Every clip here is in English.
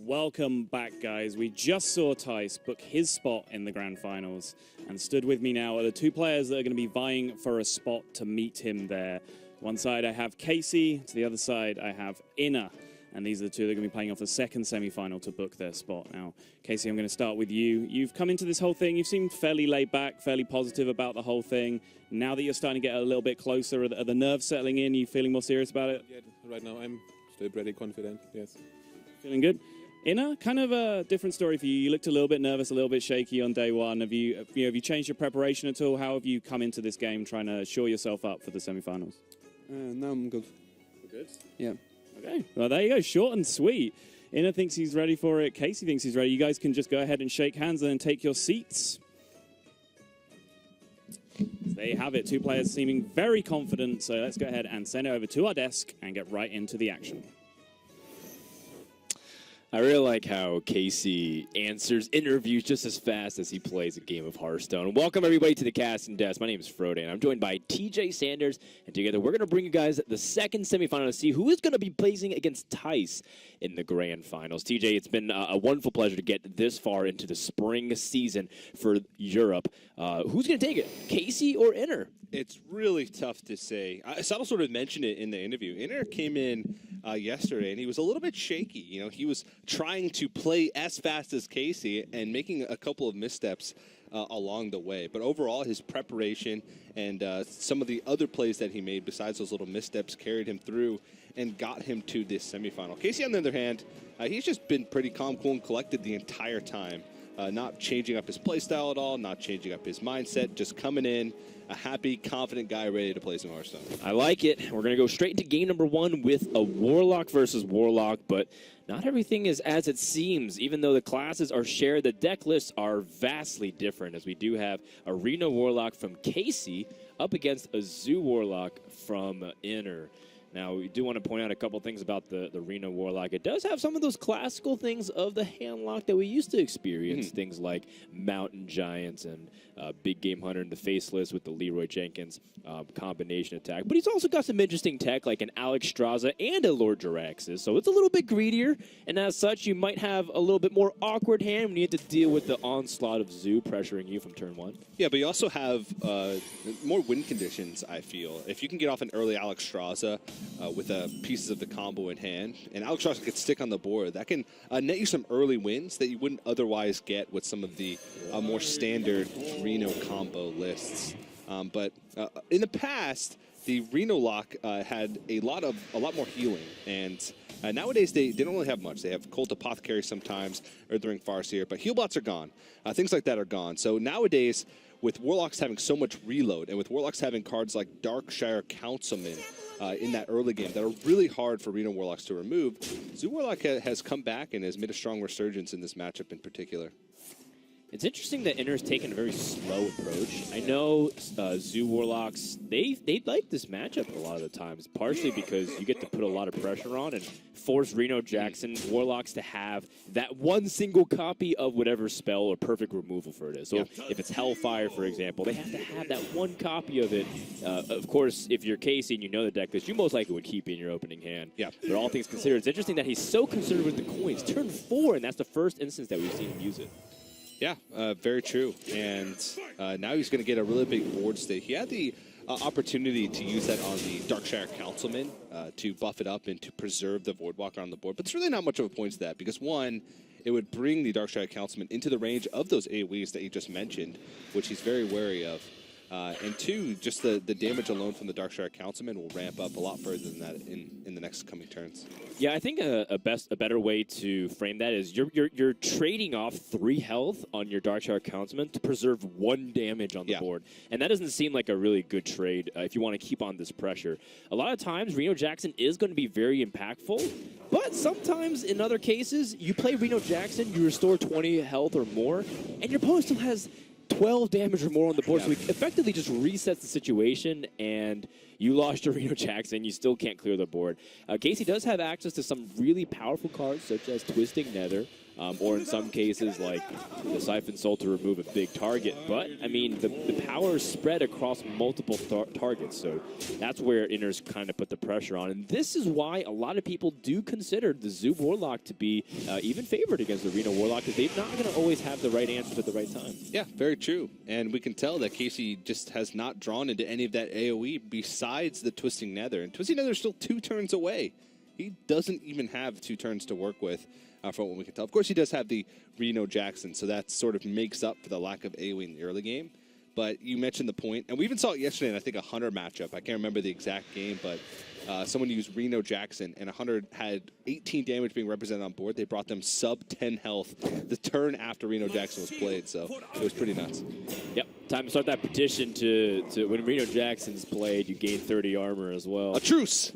Welcome back, guys. We just saw Tice book his spot in the Grand Finals, and stood with me now are the two players that are going to be vying for a spot to meet him there. One side I have Casie, to the other side I have Iner, and these are the two that are going to be playing off the second semi-final to book their spot. Now, Casie, I'm going to start with you. You've come into this whole thing, you've seemed fairly laid back, fairly positive about the whole thing. Now that you're starting to get a little bit closer, are the nerves settling in? Are you feeling more serious about it? Yeah, right now I'm still pretty confident, yes. Feeling good? Iner, kind of a different story for you. You looked a little bit nervous, a little bit shaky on day one. Have you changed your preparation at all? How have you come into this game trying to shore yourself up for the semi-finals? No, I'm good. You're good? Yeah. Okay, well, there you go. Short and sweet. Iner thinks he's ready for it. Casie thinks he's ready. You guys can just go ahead and shake hands and then take your seats. There you have it. Two players seeming very confident. So let's go ahead and send it over to our desk and get right into the action. I really like how Casie answers interviews just as fast as he plays a game of Hearthstone. Welcome, everybody, to the casting desk. My name is Frodan, and I'm joined by TJ Sanders, and together we're going to bring you guys the second semifinal to see who is going to be placing against Tice in the grand finals. TJ, it's been a wonderful pleasure to get this far into the spring season for Europe. Who's going to take it, Casie or Iner? It's really tough to say. Saddle sort of mentioned it in the interview. Iner came in yesterday, and he was a little bit shaky. You know, he was trying to play as fast as Casie and making a couple of missteps along the way. But overall, his preparation and some of the other plays that he made besides those little missteps carried him through and got him to this semifinal. Casie, on the other hand, he's just been pretty calm, cool, and collected the entire time. Not changing up his play style at all, not changing up his mindset, just coming in, a happy, confident guy ready to play some Hearthstone. I like it. We're going to go straight into game number one with a Warlock versus Warlock, but not everything is as it seems. Even though the classes are shared, the deck lists are vastly different, as we do have a Reno Warlock from Casie up against a Zoo Warlock from Iner. Now, we do want to point out a couple things about the Reno Warlock. It does have some of those classical things of the handlock that we used to experience. Things like Mountain Giants and Big Game Hunter and the Faceless with the Leroy Jenkins combination attack. But he's also got some interesting tech like an Alex Straza and a Lord Jaraxxus. So it's a little bit greedier. And as such, you might have a little bit more awkward hand when you have to deal with the onslaught of Zoo pressuring you from turn one. Yeah, but you also have more win conditions, I feel. If you can get off an early Alex Straza, with pieces of the combo in hand, and Alex Straza can stick on the board, that can net you some early wins that you wouldn't otherwise get with some of the more standard Reno combo lists. But in the past, the Reno lock had a lot more healing, and nowadays they don't really have much. They have Cult Apothecary sometimes, or during Farseer, but heal bots are gone. Things like that are gone. So nowadays, with Warlocks having so much reload, and with Warlocks having cards like Darkshire Councilman in that early game that are really hard for Reno Warlocks to remove, Zoo Warlock has come back and has made a strong resurgence in this matchup in particular. It's interesting that Iner's taken a very slow approach. I know Zoo Warlocks, they like this matchup a lot of the times, partially because you get to put a lot of pressure on and force Reno Jackson Warlocks to have that one single copy of whatever spell or perfect removal for it is. So if it's Hellfire, for example, they have to have that one copy of it. Of course, if you're Casie and you know the deck list, you most likely would keep it in your opening hand. Yeah. But all things considered, it's interesting that he's so concerned with the coins. Turn 4, and that's the first instance that we've seen him use it. Yeah, very true. And now he's going to get a really big board state. He had the opportunity to use that on the Darkshire Councilman to buff it up and to preserve the Voidwalker on the board. But it's really not much of a point to that because, one, it would bring the Darkshire Councilman into the range of those AoEs that you just mentioned, which he's very wary of. And two, just the damage alone from the Darkshire Councilman will ramp up a lot further than that in the next coming turns. Yeah, I think a better way to frame that is you're trading off 3 health on your Darkshire Councilman to preserve 1 damage on the board, and that doesn't seem like a really good trade if you want to keep on this pressure. A lot of times, Reno Jackson is going to be very impactful, but sometimes in other cases, you play Reno Jackson, you restore 20 health or more, and your opponent still has 12 damage or more on the board, so he effectively just resets the situation, and you lost your Reno Jackson. You still can't clear the board. Casie does have access to some really powerful cards, such as Twisting Nether, or in some cases, like the Siphon Soul to remove a big target. But, I mean, the power is spread across multiple targets, so that's where Iner's kind of put the pressure on. And this is why a lot of people do consider the Zoo Warlock to be even favored against the Reno Warlock, because they're not going to always have the right answers at the right time. Yeah, very true. And we can tell that Casie just has not drawn into any of that AoE besides the Twisting Nether. And Twisting Nether is still 2 turns away. He doesn't even have 2 turns to work with. From what we can tell. Of course, he does have the Reno Jackson, so that sort of makes up for the lack of AoE in the early game. But you mentioned the point, and we even saw it yesterday in, I think, a Hunter matchup. I can't remember the exact game, but someone used Reno Jackson, and a Hunter had 18 damage being represented on board. They brought them sub 10 health the turn after Reno Jackson was played, so it was pretty nuts. Yep, time to start that petition to when Reno Jackson's played, you gain 30 armor as well. A truce!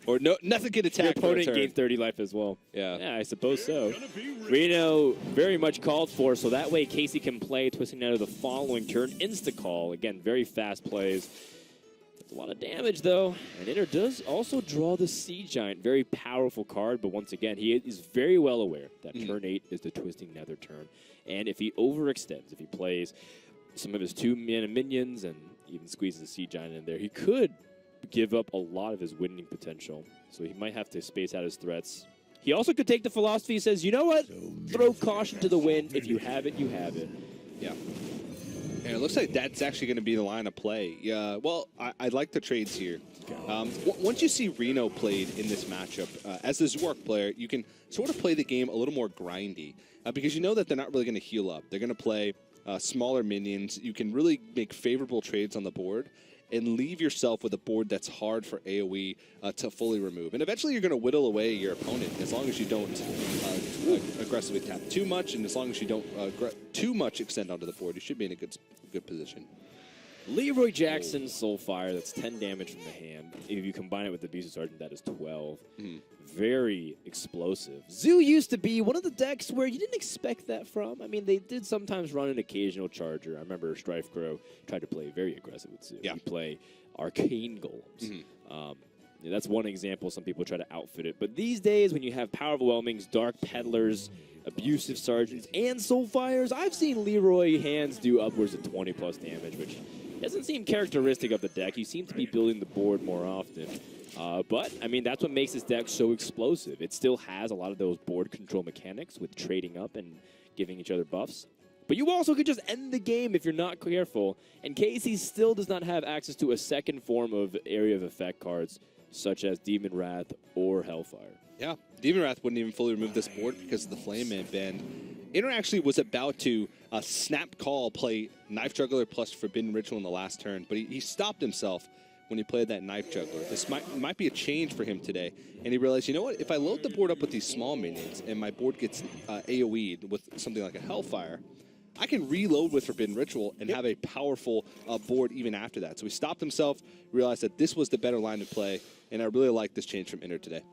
Or no, nothing can attack. Your opponent gained 30 life as well. Yeah, I suppose so. Reno very much called for, so that way Casie can play Twisting Nether the following turn. Insta-call. Again, very fast plays. A lot of damage, though. And Iner does also draw the Sea Giant. Very powerful card, but once again, he is very well aware that turn 8 is the Twisting Nether turn. And if he overextends, if he plays some of his 2-mana minions and even squeezes the Sea Giant in there, he could give up a lot of his winning potential. So he might have to space out his threats. He also could take the philosophy. He says, you know what? Throw caution to the wind. If you have it, you have it. Yeah. And it looks like that's actually going to be the line of play. Yeah, well, I like the trades here. Once you see Reno played in this matchup, as a Zork player, you can sort of play the game a little more grindy because you know that they're not really going to heal up. They're going to play smaller minions. You can really make favorable trades on the board and leave yourself with a board that's hard for AoE to fully remove. And eventually you're going to whittle away your opponent as long as you don't aggressively tap too much, and as long as you don't too much extend onto the board, you should be in a good position. Leroy Jackson, Soulfire, that's 10 damage from the hand. If you combine it with the Beast of Sergeant, that is 12. Very explosive. Zoo used to be one of the decks where you didn't expect that from. I mean, they did sometimes run an occasional Charger. I remember Strife Crow tried to play very aggressive with Zoo. Yeah. He'd play Arcane Golems. Yeah, that's one example. Some people try to outfit it. But these days, when you have Power Overwhelmings, Dark Peddlers, Abusive Sergeants, and Soulfires, I've seen Leroy hands do upwards of 20+ damage, which doesn't seem characteristic of the deck. You seem to be building the board more often. But, I mean, that's what makes this deck so explosive. It still has a lot of those board control mechanics with trading up and giving each other buffs. But you also could just end the game if you're not careful. And Casie still does not have access to a second form of area of effect cards, such as Demon Wrath or Hellfire. Yeah, Demon Wrath wouldn't even fully remove this board because of the Flame Man ban. Iner actually was about to snap call, play Knife Juggler plus Forbidden Ritual in the last turn, but he stopped himself when he played that Knife Juggler. This might be a change for him today. And he realized, you know what, if I load the board up with these small minions and my board gets AoE'd with something like a Hellfire, I can reload with Forbidden Ritual and have a powerful board even after that. So he stopped himself, realized that this was the better line to play, and I really like this change from Iner today.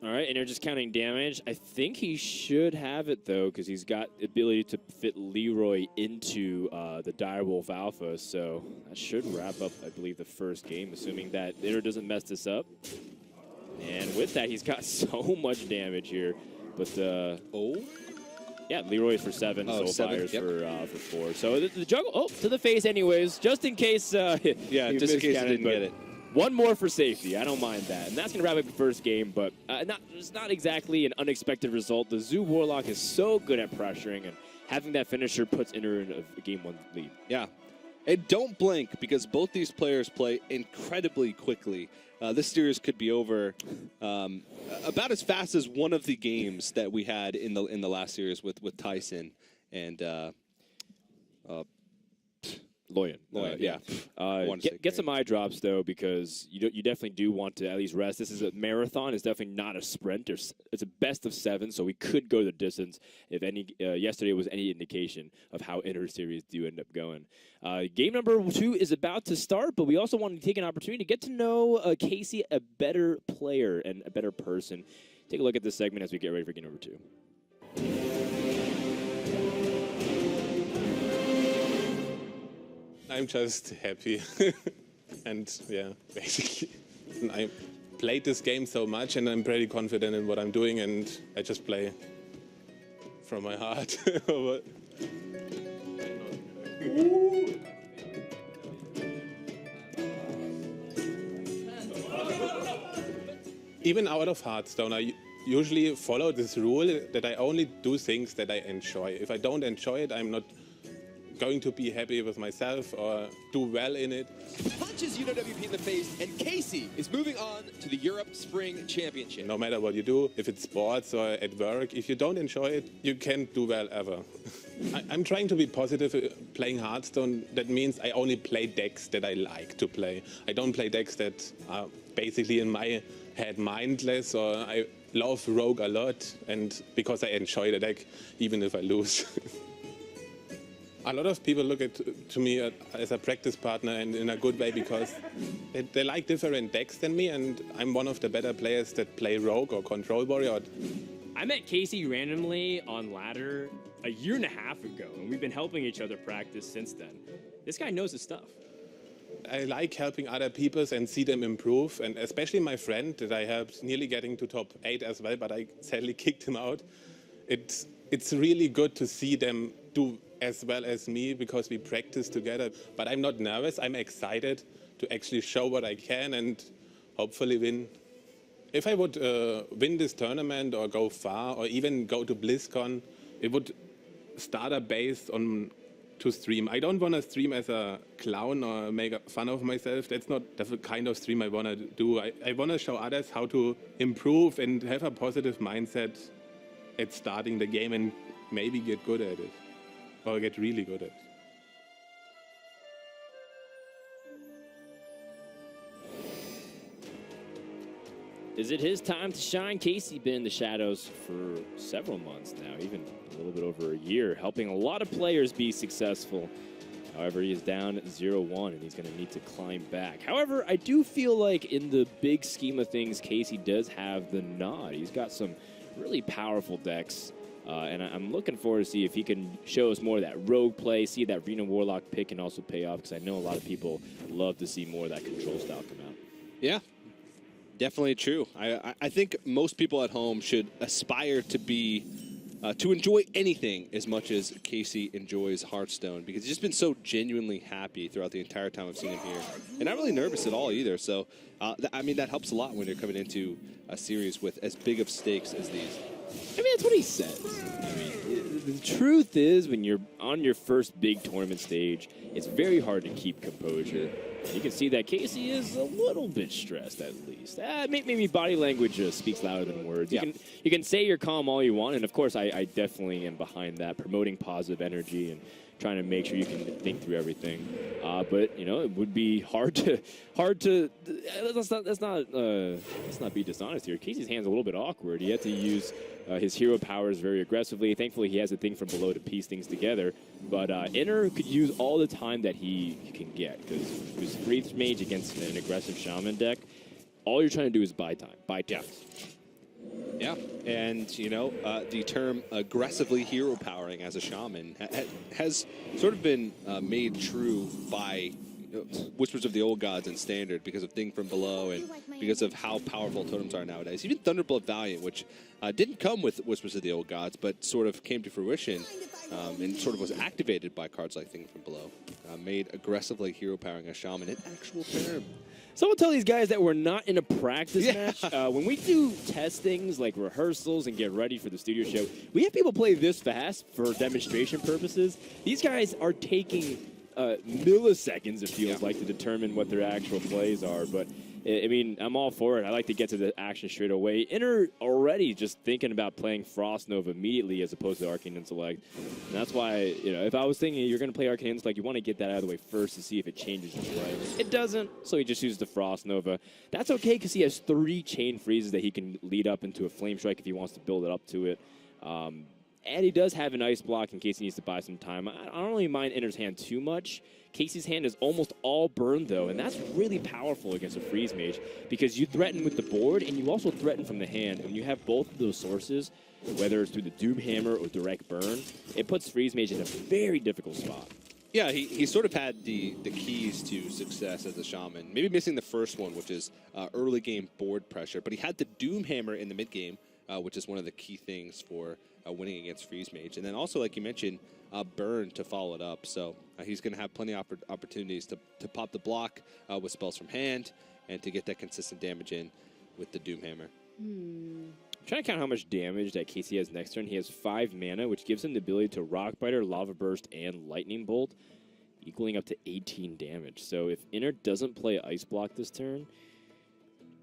All right, and they're just counting damage. I think he should have it, though, because he's got the ability to fit Leroy into the Direwolf Alpha, so that should wrap up, I believe, the first game, assuming that Iner doesn't mess this up. And with that, he's got so much damage here. But, yeah, Leroy for 7, Soulfires for 4. So the juggle, to the face anyways, just in case. Yeah, just in case he didn't get it. One more for safety. I don't mind that. And that's going to wrap up the first game, but it's not exactly an unexpected result. The Zoo Warlock is so good at pressuring, and having that finisher puts Iner in a Game 1 lead. Yeah. And don't blink, because both these players play incredibly quickly. This series could be over about as fast as one of the games that we had in the last series with Tyson and Loyan. Yeah. Get some eye drops, though, because you definitely do want to at least rest. This is a marathon. It's definitely not a sprint. It's a best of 7, so we could go the distance if yesterday was any indication of how Iner series do end up going. Game number 2 is about to start, but we also want to take an opportunity to get to know Casie, a better player and a better person. Take a look at this segment as we get ready for game number 2. I'm just happy. And yeah, basically, I played this game so much, and I'm pretty confident in what I'm doing, and I just play from my heart. Even out of Hearthstone, I usually follow this rule that I only do things that I enjoy. If I don't enjoy it, I'm not going to be happy with myself or do well in it. Punches UWP in the face, and Casie is moving on to the Europe Spring Championship. No matter what you do, if it's sports or at work, if you don't enjoy it, you can't do well ever. I'm trying to be positive playing Hearthstone. That means I only play decks that I like to play. I don't play decks that are basically in my head mindless, or I love Rogue a lot, and because I enjoy the deck, even if I lose. A lot of people look to me as a practice partner, and in a good way, because they like different decks than me, and I'm one of the better players that play Rogue or Control Warrior. I met Casie randomly on ladder a year and a half ago, and we've been helping each other practice since then. This guy knows his stuff. I like helping other people and see them improve, and especially my friend that I helped nearly getting to top 8 as well, but I sadly kicked him out. It's really good to see them do as well as me, because we practice together. But I'm not nervous. I'm excited to actually show what I can and hopefully win. If I would win this tournament or go far or even go to BlizzCon, it would start a base on to stream. I don't want to stream as a clown or make fun of myself. That's not the kind of stream I want to do. I want to show others how to improve and have a positive mindset at starting the game and maybe get good at it. Or get really good at it. Is it his time to shine? Casie been in the shadows for several months now, even a little bit over a year, helping a lot of players be successful. However, he is down 0-1, and he's going to need to climb back. However, I do feel like in the big scheme of things, Casie does have the nod. He's got some really powerful decks. And I'm looking forward to see if he can show us more of that rogue play, see that Reno Warlock pick can also pay off, because I know a lot of people love to see more of that control style come out. Yeah, definitely true. I think most people at home should aspire to be, to enjoy anything as much as Casie enjoys Hearthstone, because he's just been so genuinely happy throughout the entire time I've seen him here. And not really nervous at all either. So, I mean, that helps a lot when you're coming into a series with as big of stakes as these. I mean, that's what he says. I mean, the truth is, when you're on your first big tournament stage, it's very hard to keep composure. You can see that Casie is a little bit stressed, at least. Maybe body language speaks louder than words. Yeah. You can say you're calm all you want, and of course, I definitely am behind that, promoting positive energy and trying to make sure you can think through everything. But you know, it would be hard to. Let's not be dishonest here. Casey's hand's a little bit awkward. He had to use his hero powers very aggressively. Thankfully, he has a thing from below to piece things together. But Iner could use all the time that he can get, because his Freeze Mage against an aggressive Shaman deck, all you're trying to do is buy time. Buy time. Yeah, and you know, the term aggressively hero powering as a shaman has sort of been made true by Whispers of the Old Gods and Standard, because of Thing from Below and because of how powerful totems are nowadays. Even Thunderbolt Valiant, which didn't come with Whispers of the Old Gods, but sort of came to fruition and sort of was activated by cards like Thing from Below, made aggressively hero powering a shaman an actual term. So we'll tell these guys that we're not in a practice match. When we do test things like rehearsals and get ready for the studio show, we have people play this fast for demonstration purposes. These guys are taking milliseconds, it feels like, to determine what their actual plays are. But, I mean, I'm all for it. I like to get to the action straight away. Iner already just thinking about playing Frost Nova immediately as opposed to Arcane Intellect. And that's why, you know, if I was thinking you're going to play Arcane Intellect, you want to get that out of the way first to see if it changes your play. It doesn't, so he just uses the Frost Nova. That's okay, because he has 3 chain freezes that he can lead up into a Flame Strike if he wants to build it up to it. And he does have an ice block in case he needs to buy some time. I don't really mind Iner's hand too much. Casey's hand is almost all burned, though, and that's really powerful against a Freeze Mage, because you threaten with the board, and you also threaten from the hand. When you have both of those sources, whether it's through the Doom Hammer or direct burn, it puts Freeze Mage in a very difficult spot. Yeah, he sort of had the keys to success as a shaman. Maybe missing the first one, which is early game board pressure, but he had the Doom Hammer in the mid game, which is one of the key things for winning against Freeze Mage. And then also, like you mentioned, Burn to follow it up. So he's going to have plenty of opportunities to pop the block with spells from hand and to get that consistent damage in with the Doom Hammer. I'm trying to count how much damage that Casie has next turn. He has 5 mana, which gives him the ability to Rock Biter, Lava Burst, and Lightning Bolt, equaling up to 18 damage. So if Iner doesn't play Ice Block this turn,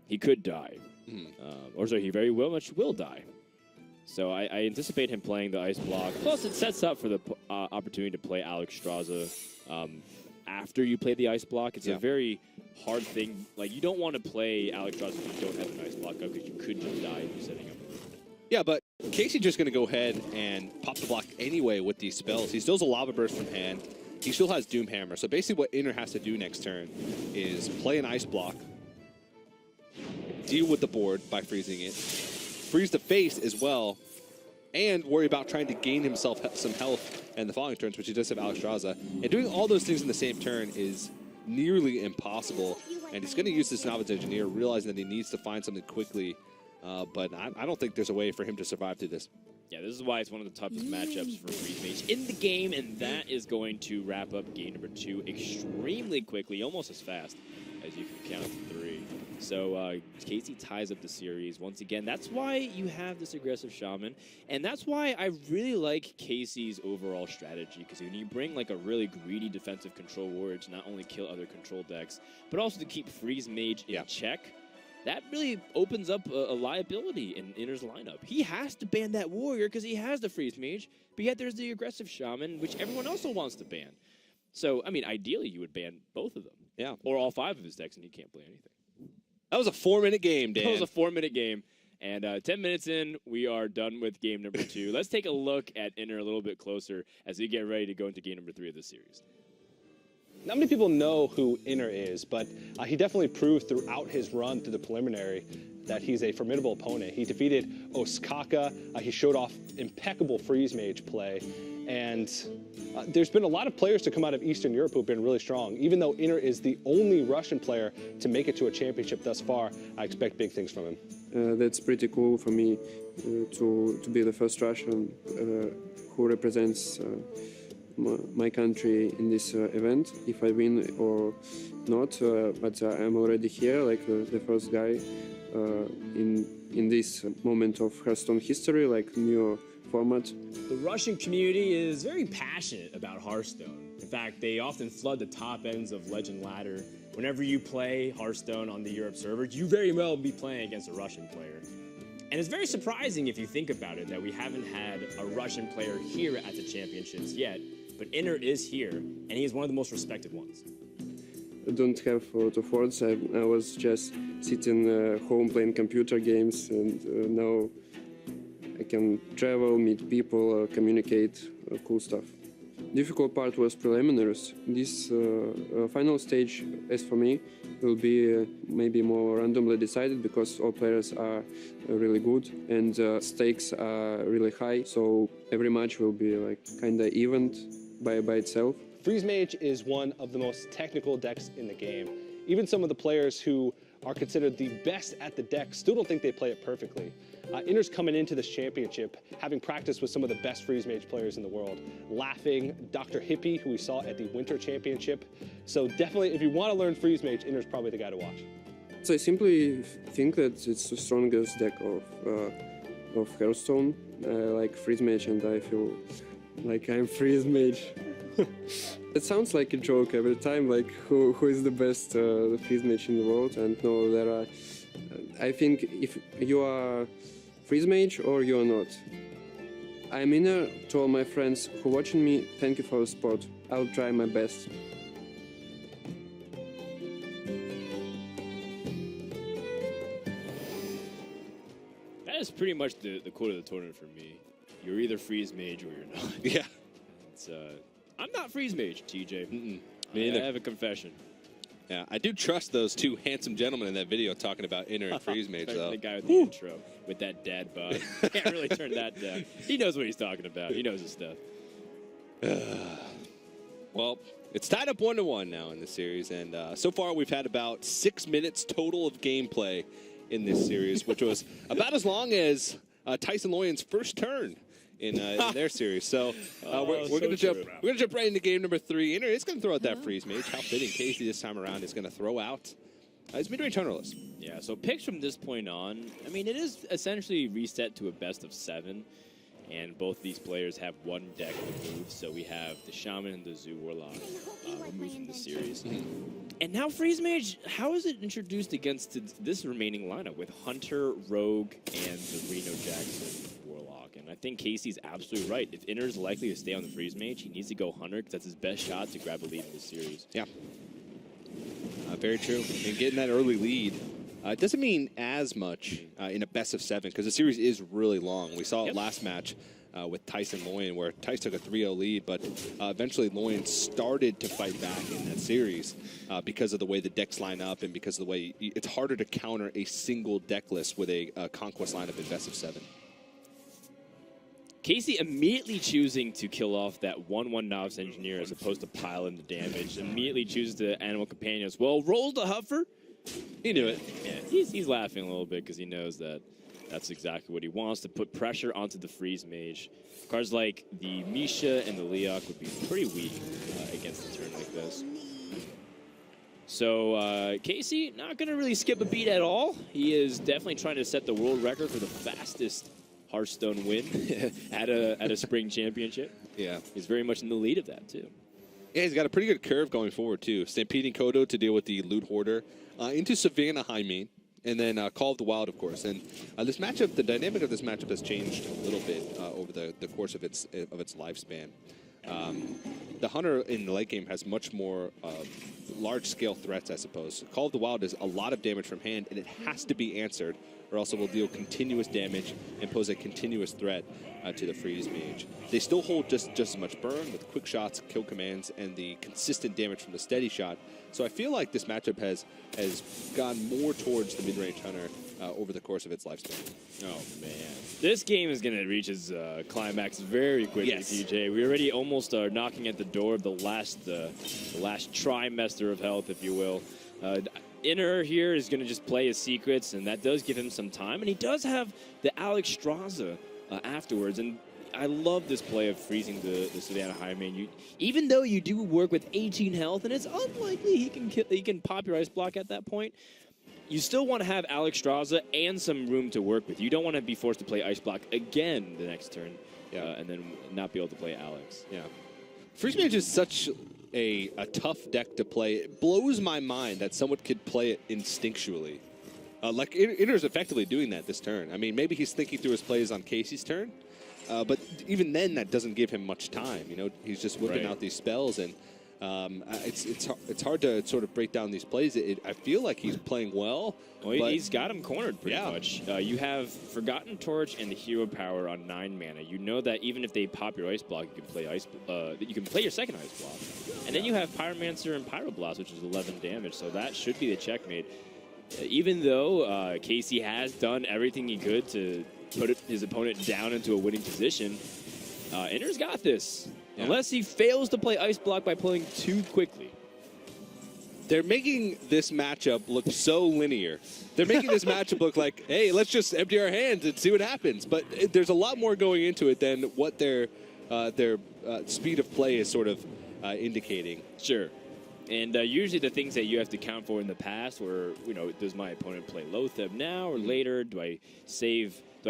he could die. Or sorry, he very much will die. So I anticipate him playing the Ice Block. Plus, it sets up for the opportunity to play Alexstrasza after you play the Ice Block. It's a very hard thing. Like, you don't want to play Alexstrasza if you don't have an Ice Block up, because you could just die if you're setting up. Yeah, but Casie just going to go ahead and pop the block anyway with these spells. He still has a Lava Burst from hand. He still has Doom Hammer. So basically what Iner has to do next turn is play an Ice Block, deal with the board by freezing it, freeze the face as well, and worry about trying to gain himself some health in the following turns, which he does have Alexstrasza. And doing all those things in the same turn is nearly impossible. And he's going to use this Novice Engineer, realizing that he needs to find something quickly. But I don't think there's a way for him to survive through this. Yeah, this is why it's one of the toughest matchups for Freeze Mage in the game, and that is going to wrap up game number 2 extremely quickly, almost as fast as you can count to 3. So Casie ties up the series once again. That's why you have this aggressive shaman, and that's why I really like Casey's overall strategy, because when you bring like a really greedy defensive control warrior to not only kill other control decks, but also to keep Freeze Mage in check, that really opens up a liability in Iner's lineup. He has to ban that warrior because he has the Freeze Mage, but yet there's the aggressive shaman, which everyone also wants to ban. So, I mean, ideally you would ban both of them. Yeah. Or all 5 of his decks, and he can't play anything. That was a 4-minute game, Dan. That was a 4-minute game. And 10 minutes in, we are done with game number 2. Let's take a look at Iner a little bit closer as we get ready to go into game number 3 of this series. Not many people know who Iner is, but he definitely proved throughout his run through the preliminary that he's a formidable opponent. He defeated Oskaka. He showed off impeccable Freeze Mage play. And there's been a lot of players to come out of Eastern Europe who've been really strong. Even though Iner is the only Russian player to make it to a championship thus far, I expect big things from him. That's pretty cool for me to be the first Russian who represents my country in this event, if I win or not. But I'm already here, like the first guy in this moment of Hearthstone history, like new format. The Russian community is very passionate about Hearthstone. In fact, they often flood the top ends of Legend Ladder. Whenever you play Hearthstone on the Europe servers, you very well be playing against a Russian player. And it's very surprising if you think about it that we haven't had a Russian player here at the championships yet, but Iner is here, and he is one of the most respected ones. I don't have a lot of words. I was just sitting home playing computer games, and now I can travel, meet people, communicate, cool stuff. Difficult part was preliminaries. This final stage, as for me, will be maybe more randomly decided because all players are really good and stakes are really high. So every match will be like kind of event by itself. Freeze Mage is one of the most technical decks in the game. Even some of the players who are considered the best at the deck still don't think they play it perfectly. Iner's coming into this championship having practiced with some of the best Freeze Mage players in the world. Laughing, Dr. Hippie, who we saw at the Winter Championship. So definitely, if you want to learn Freeze Mage, Iner's probably the guy to watch. So I simply think that it's the strongest deck of Hearthstone. I like Freeze Mage and I feel like I'm Freeze Mage. It sounds like a joke every time, like who is the best Freeze Mage in the world, and no, there are. I think if you are Freeze Mage or you are not. I'm Iner. To all my friends who are watching me, thank you for the support. I'll try my best. That is pretty much the quote of the tournament for me. You're either Freeze Mage or you're not. Yeah. It's, I'm not Freeze Mage, TJ. Me I neither. have a confession. Yeah, I do trust those two handsome gentlemen in that video talking about Iner and Freeze Mage, though. The guy with the intro, with that dad bod. Can't really turn that down. He knows what he's talking about. He knows his stuff. Well, it's tied up 1-1 now in this series, and so far we've had about 6 minutes total of gameplay in this series, which was about as long as Tyson Loyan's first turn in their series. So we're going to jump right into game number 3. Iner is going to throw out that freeze mage. How fitting. Casie this time around is going to throw out his mid-range hunterless. Yeah, so picks from this point on, I mean, it is essentially reset to a best of 7. And both of these players have one deck removed, so we have the Shaman and the Zoo Warlock removed from the series. And now Freeze Mage, how is it introduced against this remaining lineup with Hunter, Rogue, and the Reno Jackson Warlock? And I think Casey's absolutely right. If Iner is likely to stay on the Freeze Mage, he needs to go Hunter because that's his best shot to grab a lead in this series. Yeah. Very true. And getting that early lead. It doesn't mean as much in a best of 7 because the series is really long. We saw it last match with Tyson Loyan where Tyson took a 3-0 lead, but eventually Loyan started to fight back in that series because of the way the decks line up and because of the way it's harder to counter a single deck list with a Conquest lineup in best of 7. Casey immediately choosing to kill off that 1/1 Novice Engineer as opposed to pile in the damage. Immediately chooses the Animal Companion as well. Rolls the Huffer. He knew it. Yeah, he's laughing a little bit because he knows that that's exactly what he wants, to put pressure onto the Freeze Mage. Cards like the Misha and the Leok would be pretty weak against a turn like this. So Casey, not going to really skip a beat at all. He is definitely trying to set the world record for the fastest Hearthstone win at a spring championship. Yeah. He's very much in the lead of that, too. Yeah, he's got a pretty good curve going forward, too. Stampeding Kodo to deal with the Loot Hoarder, into Savannah High Main, and then Call of the Wild, of course. And this matchup, the dynamic of this matchup has changed a little bit over the course of its lifespan. The Hunter in the late game has much more large-scale threats, I suppose. Call of the Wild is a lot of damage from hand, and it has to be answered, or else it will deal continuous damage and pose a continuous threat to the Freeze Mage. They still hold just as much burn with quick shots, kill commands, and the consistent damage from the steady shot. So I feel like this matchup has gone more towards the mid-range Hunter over the course of its lifespan. Oh, man. This game is going to reach its climax very quickly, PJ. We already almost are knocking at the door of the last trimester of health, if you will. Iner here is going to just play his secrets, and that does give him some time. And he does have the Alex Straza afterwards. And I love this play of freezing the Savannah High Main. Even though you do work with 18 health, and it's unlikely he can pop your ice block at that point, you still want to have Alex Straza and some room to work with. You don't want to be forced to play ice block again the next turn, and then not be able to play Alex. Yeah, Freeze Mage is such a tough deck to play. It blows my mind that someone could play it instinctually. Like Iner's effectively doing that this turn. I mean, maybe he's thinking through his plays on Casey's turn, but even then, that doesn't give him much time. You know, he's just whipping out these spells, and it's hard to sort of break down these plays. I feel like he's playing well. Well, he's got him cornered pretty much. You have Forgotten Torch and the Hero Power on 9 mana. You know that even if they pop your ice block, you can play you can play your second ice block, and then you have Pyromancer and Pyroblast, which is 11 damage. So that should be the checkmate. Even though Casey has done everything he could to put his opponent down into a winning position, Iner's got this. Yeah. Unless he fails to play ice block by pulling too quickly. They're making this matchup look so linear. They're making this matchup look like, hey, let's just empty our hands and see what happens. But there's a lot more going into it than what their speed of play is sort of indicating. Sure. And usually the things that you have to count for in the past were, does my opponent play Loatheb now or later? Do I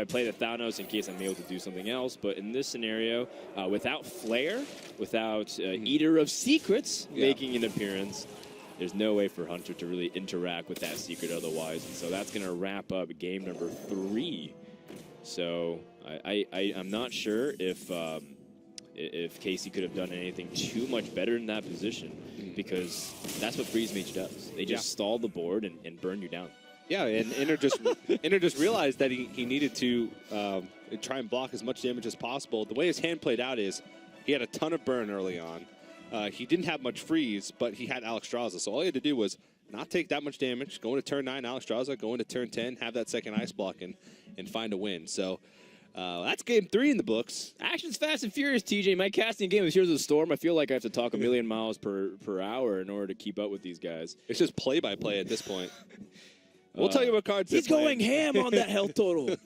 play the Thanos in case I'm able to do something else? But in this scenario, without Flare, without Eater of Secrets making an appearance, there's no way for Hunter to really interact with that secret otherwise. And so that's going to wrap up game number 3. So I'm not sure if Casey could have done anything too much better in that position, because that's what Freeze Mage does. They just stall the board and burn you down. Yeah, and Iner just realized that he needed to try and block as much damage as possible. The way his hand played out is he had a ton of burn early on. He didn't have much freeze, but he had Alex Straza. So all he had to do was not take that much damage, go into turn 9, Alex Straza, go into turn 10, have that second ice block, and find a win. So That's game 3 in the books. Action's fast and furious, TJ. My casting game is Heroes of the Storm. I feel like I have to talk a million miles per hour in order to keep up with these guys. It's just play-by-play at this point. We'll tell you what cards he's they're going playing. ham on that health total.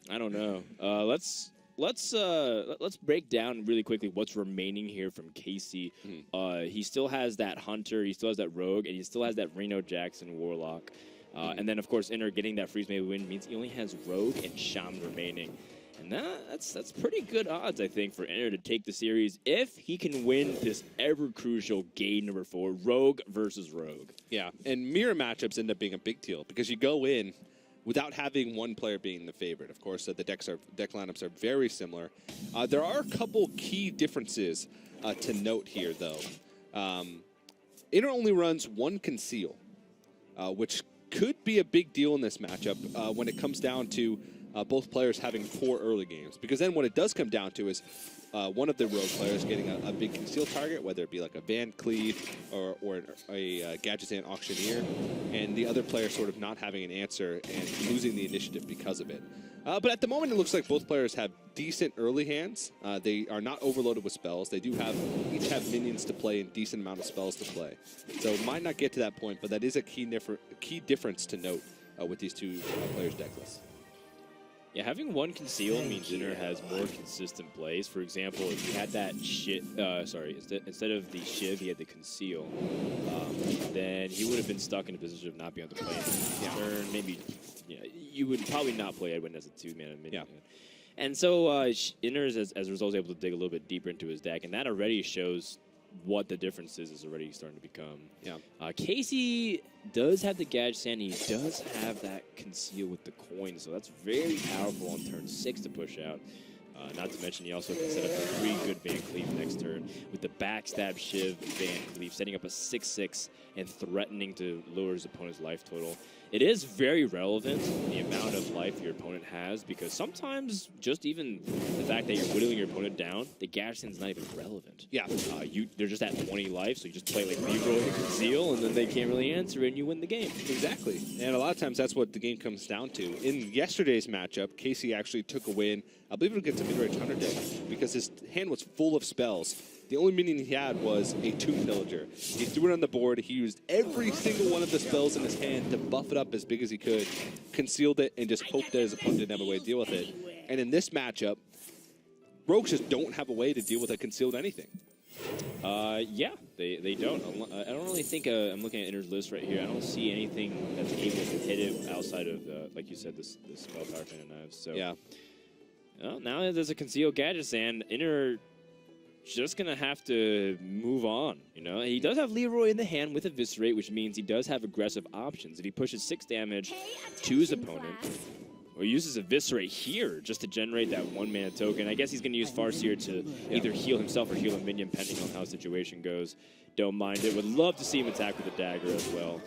I don't know. Let's break down really quickly what's remaining here from Casie. He still has that Hunter, he still has that Rogue, and he still has that Reno Jackson Warlock. And then, of course, Iner getting that freeze maybe win means he only has Rogue and Shaman remaining. And that's pretty good odds, I think, for Iner to take the series if he can win this ever-crucial game number 4, Rogue versus Rogue. Yeah, and mirror matchups end up being a big deal because you go in without having one player being the favorite. Of course, the deck lineups are very similar. There are a couple key differences to note here, though. Iner only runs 1 Conceal, which could be a big deal in this matchup when it comes down to both players having 4 early games. Because then what it does come down to is one of the Rogue players getting a big conceal target, whether it be like a Van Cleave or a Gadgetzan Auctioneer, and the other player sort of not having an answer and losing the initiative because of it. But at the moment, it looks like both players have decent early hands. They are not overloaded with spells. They do each have minions to play and decent amount of spells to play. So it might not get to that point, but that is a key difference to note with these two players' deck lists. Yeah, having 1 Conceal means Iner has more consistent plays. For example, if he had that instead of the Shiv, he had the Conceal, then he would have been stuck in a position of not being able to play in turn. Maybe, you would probably not play Edwin as a 2-mana minion. Yeah. And so Iner is, as a result, able to dig a little bit deeper into his deck, and that already shows what the difference is already starting to become. Yeah. Casie does have the Gadgetzan. He does have that Conceal with the coin, so that's very powerful on turn 6 to push out. Not to mention, he also can set up a 3 good Van Cleave next turn with the Backstab Shiv Van Cleave, setting up a 6/6 and threatening to lower his opponent's life total. It is very relevant, the amount of life your opponent has, because sometimes just even the fact that you're whittling your opponent down, the Gadgetzan's not even relevant. Yeah. They're just at 20 life, so you just play like Leroy and Conceal, and then they can't really answer it, and you win the game. Exactly. And a lot of times that's what the game comes down to. In yesterday's matchup, Casie actually took a win, I believe it against a mid-range Hunter deck, because his hand was full of spells. The only minion he had was a Tomb Pillager. He threw it on the board. He used every single one of the spells in his hand to buff it up as big as he could, concealed it, and just hoped that his opponent didn't have a way to deal with it. And in this matchup, Rogues just don't have a way to deal with a concealed anything. Yeah, they don't. I don't really think, I'm looking at Iner's list right here. I don't see anything that's able to hit it outside of, like you said, this spell power fan of knives. So, yeah. Well, now there's a Conceal Gadgetzan. Iner just going to have to move on, He does have Leroy in the hand with Eviscerate, which means he does have aggressive options. If he pushes 6 damage to his opponent, or uses Eviscerate here just to generate that 1-mana token, I guess he's going to use Farseer to either heal himself or heal a minion, depending on how the situation goes. Don't mind it. Would love to see him attack with a dagger as well.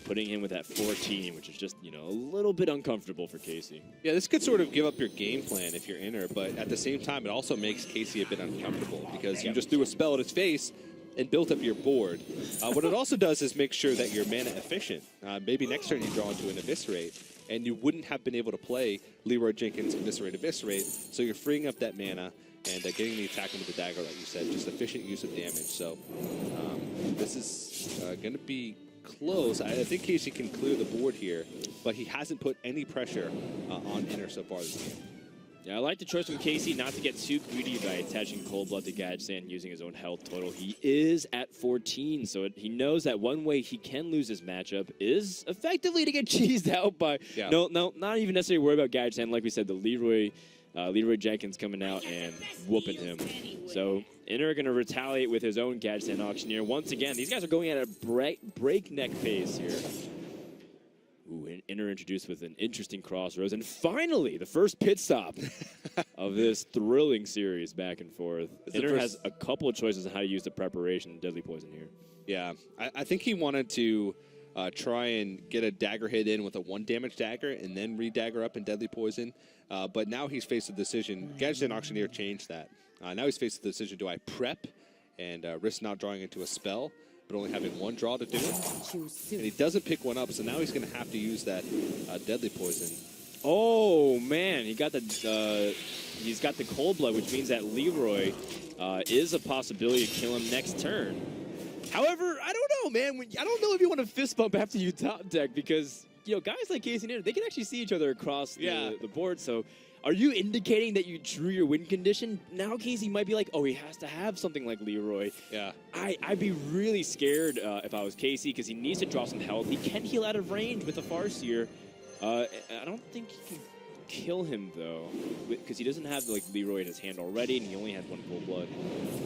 Putting him with that 14, which is just, a little bit uncomfortable for Casie. Yeah, this could sort of give up your game plan if you're Iner, but at the same time, it also makes Casie a bit uncomfortable because you just threw a spell at his face and built up your board. What it also does is make sure that you're mana efficient. Maybe next turn you draw into an Eviscerate, and you wouldn't have been able to play Leroy Jenkins Eviscerate, so you're freeing up that mana and getting the attack into the dagger, like you said, just efficient use of damage. So this is going to be close. I think Casie can clear the board here, but he hasn't put any pressure on Iner so far this game. Yeah, I like the choice from Casie not to get too greedy by attaching Cold Blood to Gadgetzan using his own health total. He is at 14, so he knows that one way he can lose his matchup is effectively to get cheesed out by... Yeah. No, not even necessarily worry about Gadgetzan. Like we said, the Leroy Jenkins coming out and whooping him. So Iner going to retaliate with his own Gadgetzan Auctioneer. Once again, these guys are going at a breakneck pace here. Ooh, Iner introduced with an interesting crossroads. And finally, the first pit stop of this thrilling series back and forth. Iner has a couple of choices on how to use the preparation Deadly Poison here. Yeah, I think he wanted to try and get a dagger hit in with a 1-damage dagger and then re-dagger up in Deadly Poison. But now he's faced a decision. Gadgetzan Auctioneer changed that. Now he's faced the decision, do I prep and risk not drawing into a spell, but only having 1 draw to do it? And he doesn't pick one up, so now he's going to have to use that Deadly Poison. Oh man, he got the he's got the cold blood, which means that Leroy is a possibility to kill him next turn. However, I don't know, man. I don't know if you want to fist bump after you top deck because guys like Casie and Iner, they can actually see each other across the board. So, are you indicating that you drew your win condition? Now Casie might be like, oh, he has to have something like Leroy. Yeah. I'd be really scared if I was Casie because he needs to draw some health. He can heal out of range with a Farseer. I don't think he can kill him though, because he doesn't have like Leroy in his hand already, and he only has 1 cold blood.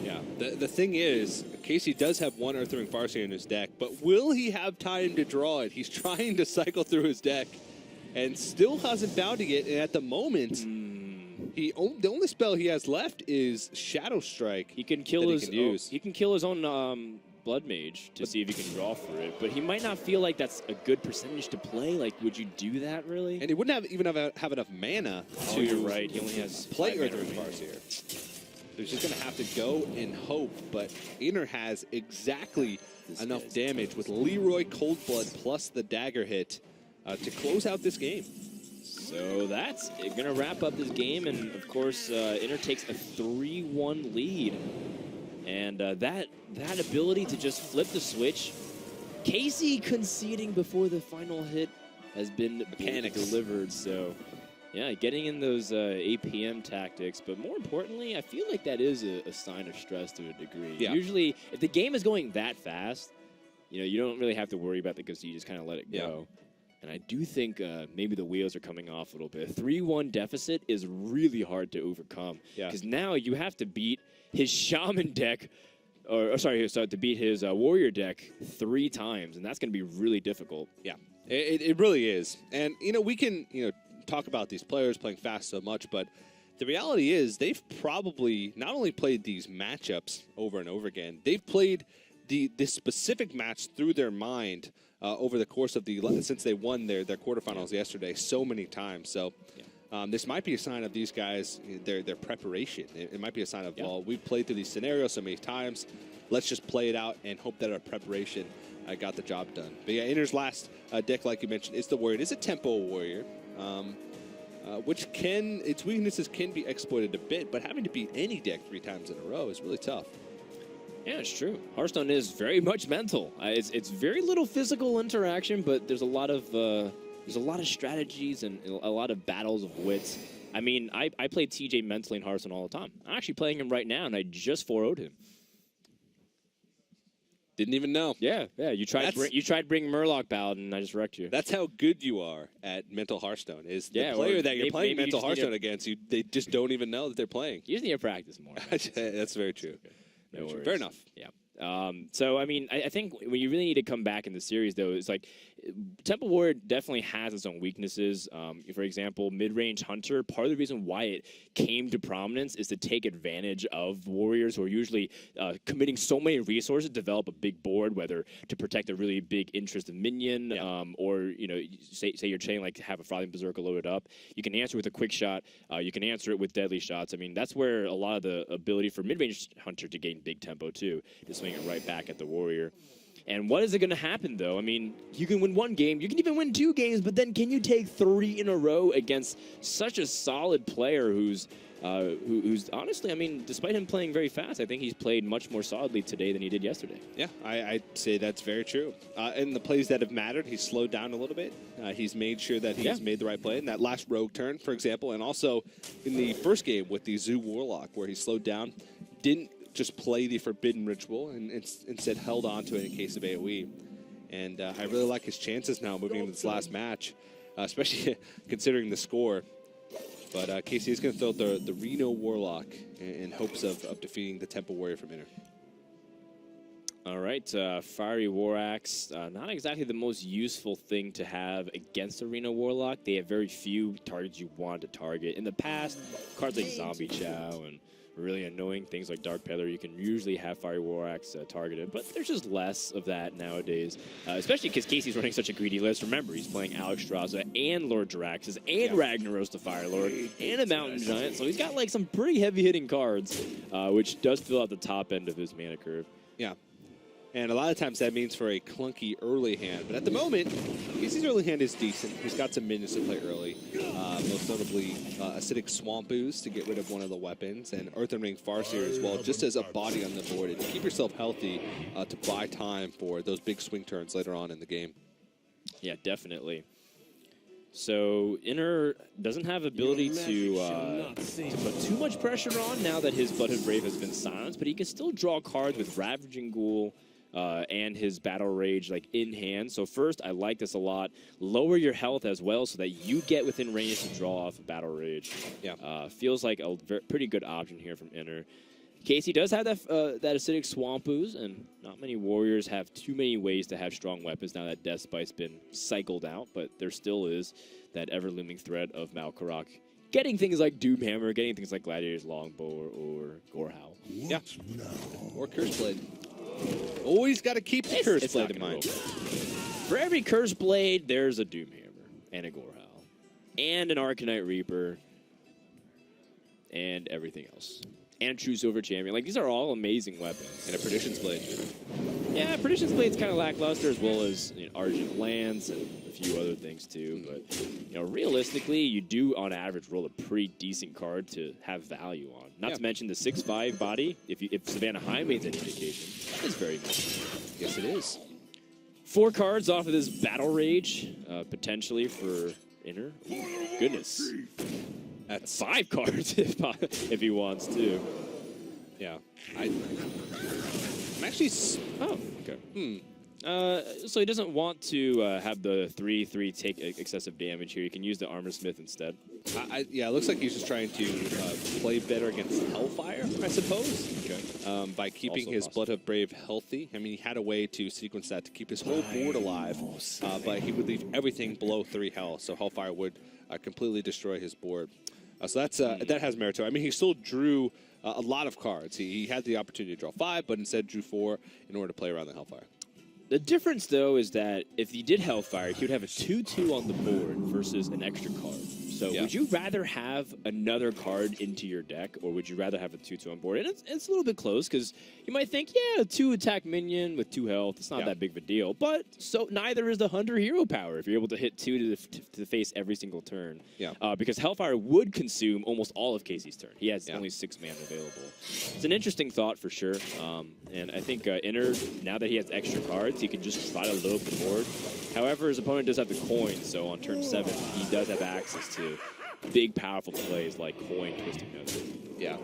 Yeah. The thing is, Casie does have 1 Earthring Farseer in his deck, but will he have time to draw it? He's trying to cycle through his deck, and still hasn't bound it. And at the moment, the only spell he has left is Shadow Strike. He can kill he can kill his own Blood Mage to see if he can draw for it, but he might not feel like that's a good percentage to play. Like, would you do that really? And he wouldn't even have enough mana to you're right. He only has play Earthring Farseer. So he's just going to have to go and hope, but Iner has exactly enough damage with Leroy Cold Blood plus the dagger hit to close out this game. So that's going to wrap up this game, and of course, Iner takes a 3-1 lead. And that ability to just flip the switch, Casie conceding before the final hit has been delivered. So, yeah, getting in those APM tactics. But more importantly, I feel like that is a sign of stress to a degree. Yeah. Usually, if the game is going that fast, you don't really have to worry about it because you just kind of let it go. And I do think maybe the wheels are coming off a little bit. A 3-1 deficit is really hard to overcome. Because now you have to beat his Shaman deck, to beat his Warrior deck 3 times. And that's going to be really difficult. Yeah, it really is. And, we can, talk about these players playing fast so much, but the reality is they've probably not only played these matchups over and over again, they've played this specific match through their mind over the course of since they won their quarterfinals yesterday so many times. So this might be a sign of these guys, their preparation. It might be a sign of, well, we've played through these scenarios so many times. Let's just play it out and hope that our preparation got the job done. But yeah, Iner's last deck, like you mentioned, is the Warrior. It is a Tempo Warrior, which its weaknesses can be exploited a bit, but having to beat any deck 3 times in a row is really tough. Yeah, it's true. Hearthstone is very much mental. It's very little physical interaction, but there's a lot of strategies and a lot of battles of wits. I mean, I play TJ mentally in Hearthstone all the time. I'm actually playing him right now, and I just 4-0'd him. Didn't even know. Yeah. You tried bringing Murloc Ballad, and I just wrecked you. That's how good you are at mental Hearthstone. Is the player that you're playing mental Hearthstone against, they just don't even know that they're playing. You just need to practice more. That's very true. No worries. Fair enough. Yeah. So, I mean, I think when you really need to come back in the series, though, it's like Temple Warrior definitely has its own weaknesses. For example, mid-range Hunter, part of the reason why it came to prominence is to take advantage of warriors who are usually committing so many resources to develop a big board, whether to protect a really big interest of minion or, say you're trying like to have a Frothing Berserker loaded up. You can answer with a quick shot. You can answer it with deadly shots. I mean, that's where a lot of the ability for mid-range Hunter to gain big tempo, too, is swing it right back at the Warrior. And what is it going to happen, though? I mean, you can win 1 game. You can even win 2 games, but then can you take 3 in a row against such a solid player who's honestly, I mean, despite him playing very fast, I think he's played much more solidly today than he did yesterday. Yeah, I'd say that's very true. In the plays that have mattered, he's slowed down a little bit. He's made sure that he's made the right play in that last rogue turn, for example, and also in the first game with the Zoo Warlock, where he slowed down, didn't just play the Forbidden Ritual and instead held on to it in case of AoE. And I really like his chances now moving into this last match, especially considering the score. But Casie is going to throw the Reno Warlock in hopes of defeating the Temple Warrior from Iner. All right, Fiery War Axe, not exactly the most useful thing to have against a Reno Warlock. They have very few targets you want to target. In the past, cards like Zombie Chow and really annoying things like Dark Peddler, you can usually have Fiery War Axe targeted, but there's just less of that nowadays, especially because Casey's running such a greedy list. Remember, he's playing Alexstrasza and Lord Jaraxxus and Ragnaros the Fire Lord and a Mountain Giant, so he's got like some pretty heavy-hitting cards, which does fill out the top end of his mana curve. Yeah. And a lot of times that means for a clunky early hand. But at the moment, Casey's early hand is decent. He's got some minions to play early. Most notably, Acidic Swamp Ooze to get rid of one of the weapons. And Earthen Ring Farseer as well, just as a body on the board. And to keep yourself healthy to buy time for those big swing turns later on in the game. Yeah, definitely. So Iner doesn't have ability to put too much pressure on now that his Bloodhood Brave has been silenced, but he can still draw cards with Ravaging Ghoul and his Battle Rage like in hand. So first, I like this a lot. Lower your health as well so that you get within range to draw off a Battle Rage. Yeah. Feels like a pretty good option here from Iner. Casie does have that Acidic Swamp Ooze, and not many warriors have too many ways to have strong weapons now that Death Spite's been cycled out, but there still is that ever-looming threat of Malkorok getting things like Doomhammer, getting things like Gladiator's Longbow or Gorehowl. Yeah. Or Curseblade. Always got to keep the Curseblade in mind. For every Curseblade, there's a Doomhammer and a Gorehowl and an Arcanite Reaper and everything else. And a True Silver Champion. Like, these are all amazing weapons. And a Perdition's Blade. Yeah, Perdition's Blade's kind of lackluster, as well as Argent Lance and a few other things, too. But, realistically, you do, on average, roll a pretty decent card to have value on. Not to mention the 6/5 body, if Savannah High Main's any indication, that is very good. Yes, it is. 4 cards off of this Battle Rage, potentially for Iner. Goodness. That's 5 cards if he wants to. Yeah. I'm actually... Oh, okay. So he doesn't want to have the 3/3 take excessive damage here. You can use the Armor Smith instead. Yeah, it looks like he's just trying to play better against Hellfire, I suppose. Okay. By keeping his Bloodhood Brave healthy. I mean, he had a way to sequence that to keep his whole board alive, but he would leave everything below 3 health, so Hellfire would completely destroy his board. So that's that has merit to it. I mean, he still drew a lot of cards. He had the opportunity to draw 5, but instead drew 4 in order to play around the Hellfire. The difference, though, is that if he did Hellfire, he would have a 2/2 on the board versus an extra card. So would you rather have another card into your deck, or would you rather have a 2/2 on board? And it's a little bit close, because you might think, yeah, a 2-attack minion with 2 health, it's not that big of a deal. But so neither is the Hunter hero power if you're able to hit 2 to the face every single turn. Because Hellfire would consume almost all of Casey's turn. He has only 6 mana available. It's an interesting thought for sure. And I think Iner, now that he has extra cards, he can just try to load up the board. However, his opponent does have the coin, so on turn 7, he does have access to big, powerful plays like Coin, Twisting Nether. Yeah.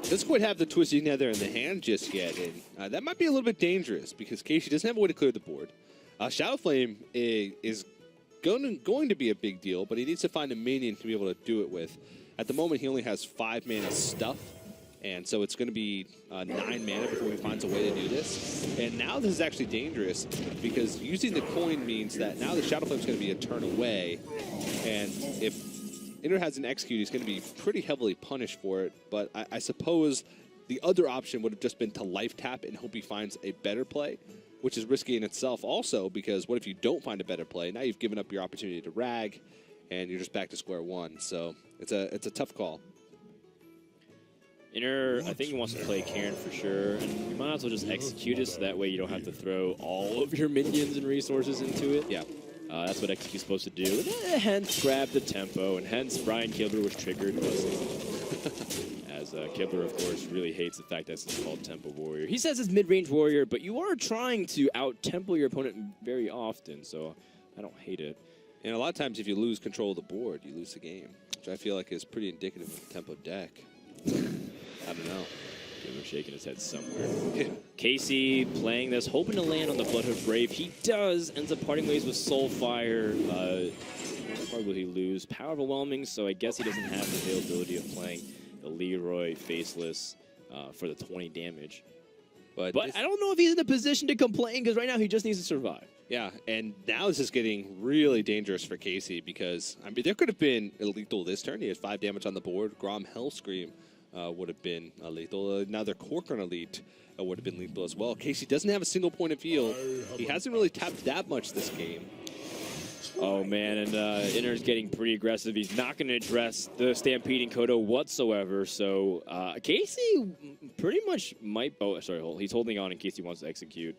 Doesn't quite have the Twisting Nether in the hand just yet, and that might be a little bit dangerous because Casie doesn't have a way to clear the board. Shadow Flame is going to be a big deal, but he needs to find a minion to be able to do it with. At the moment, he only has 5 mana stuff, and so it's going to be 9 mana before he finds a way to do this. And now this is actually dangerous because using the coin means that now the Shadow Flame is going to be a turn away, and if Iner has an execute, he's going to be pretty heavily punished for it, but I suppose the other option would have just been to life tap and hope he finds a better play, which is risky in itself also, because what if you don't find a better play? Now you've given up your opportunity to rag, and you're just back to square one. So it's a tough call. Iner, I think he wants to play Karen for sure, and you might as well just execute it so that way you don't have to throw all of your minions and resources into it. Yeah. That's what execute's supposed to do. And hence grab the tempo, and hence Brian Kibler was triggered. As Kibler, of course, really hates the fact that it's called Tempo Warrior. He says it's mid-range warrior, but you are trying to out-tempo your opponent very often, so I don't hate it. And a lot of times if you lose control of the board, you lose the game, which I feel like is pretty indicative of the Tempo deck. I don't know. Kibler shaking his head somewhere. Casie playing this, hoping to land on the Bloodhood Brave. He does, ends up parting ways with Soulfire. How far will he lose? Power Overwhelming, so I guess he doesn't have the availability of playing the Leroy Faceless for the 20 damage. But I don't know if he's in a position to complain, because right now he just needs to survive. Yeah, and now this is getting really dangerous for Casie, because I mean there could have been a lethal this turn. He has 5 damage on the board. Grom Hellscream would have been lethal. Another Corcoran Elite would have been lethal as well. Casie doesn't have a single point of heal. He hasn't really tapped that much this game. Oh, man, and Iner's getting pretty aggressive. He's not going to address the Stampeding Kodo whatsoever, so Casie pretty much might... Oh, sorry, he's holding on in case he wants to execute.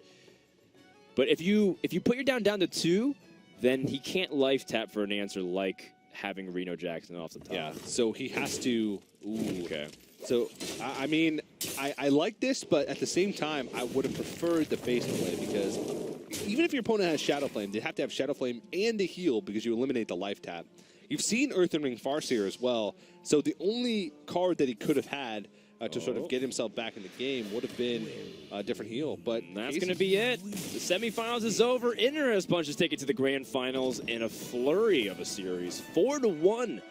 But if you put your down to 2, then he can't life tap for an answer like having Reno Jackson off the top. Yeah, so he has to... Ooh. Okay. So, I mean, I like this, but at the same time, I would have preferred the face play because even if your opponent has Shadow Flame, they have to have Shadow Flame and a heal because you eliminate the life tap. You've seen Earthen Ring Farseer as well, so the only card that he could have had to sort of get himself back in the game would have been a different heal. But and that's going to be it. The semifinals is over. Iner has punches take it to the grand finals in a flurry of a series. 4-1,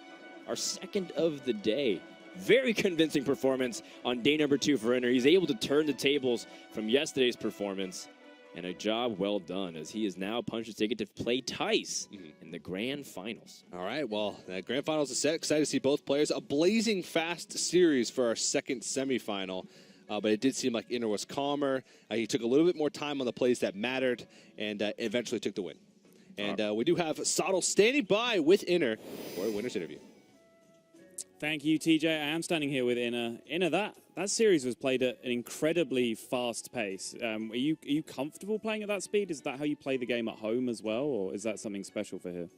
our second of the day. Very convincing performance on day number 2 for Iner. He's able to turn the tables from yesterday's performance. And a job well done, as he is now punches ticket to play Tice in the grand finals. All right, well, that grand finals is set. Excited to see both players. A blazing fast series for our second semifinal. But it did seem like Iner was calmer. He took a little bit more time on the plays that mattered and eventually took the win. And we do have Sottle standing by with Iner for a winner's interview. Thank you, TJ. I am standing here with Iner. Iner, that series was played at an incredibly fast pace. Are you comfortable playing at that speed? Is that how you play the game at home as well, or is that something special for here?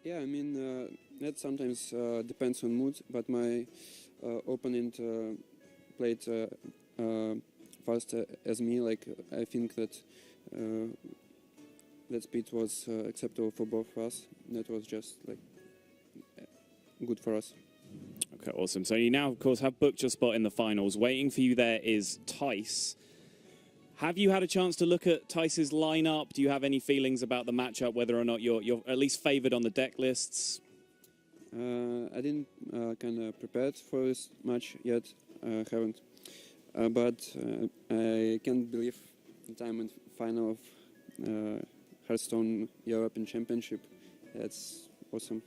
Yeah, I mean, that sometimes depends on mood, but my opponent played fast as me. Like, I think that that speed was acceptable for both of us. That was just, like, good for us. Okay, awesome. So you now, of course, have booked your spot in the finals. Waiting for you there is Tice. Have you had a chance to look at Tice's lineup? Do you have any feelings about the matchup, whether or not you're at least favored on the deck lists? I didn't kind of prepared for this match yet. Haven't. But I can't believe the time in final of Hearthstone European Championship. That's awesome.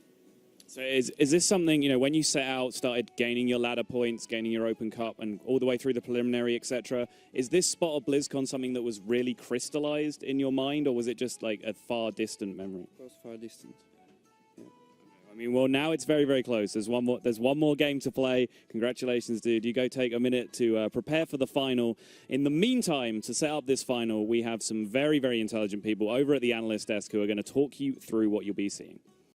So is this something, you know, when you set out, started gaining your ladder points, gaining your Open Cup, and all the way through the preliminary, etc., is this spot of BlizzCon something that was really crystallized in your mind, or was it just like a far distant memory? It was far distant. Yeah. I mean, well, now it's very, very close. There's one more game to play. Congratulations, dude. You go take a minute to prepare for the final. In the meantime, to set up this final, we have some very, very intelligent people over at the analyst desk who are going to talk you through what you'll be seeing.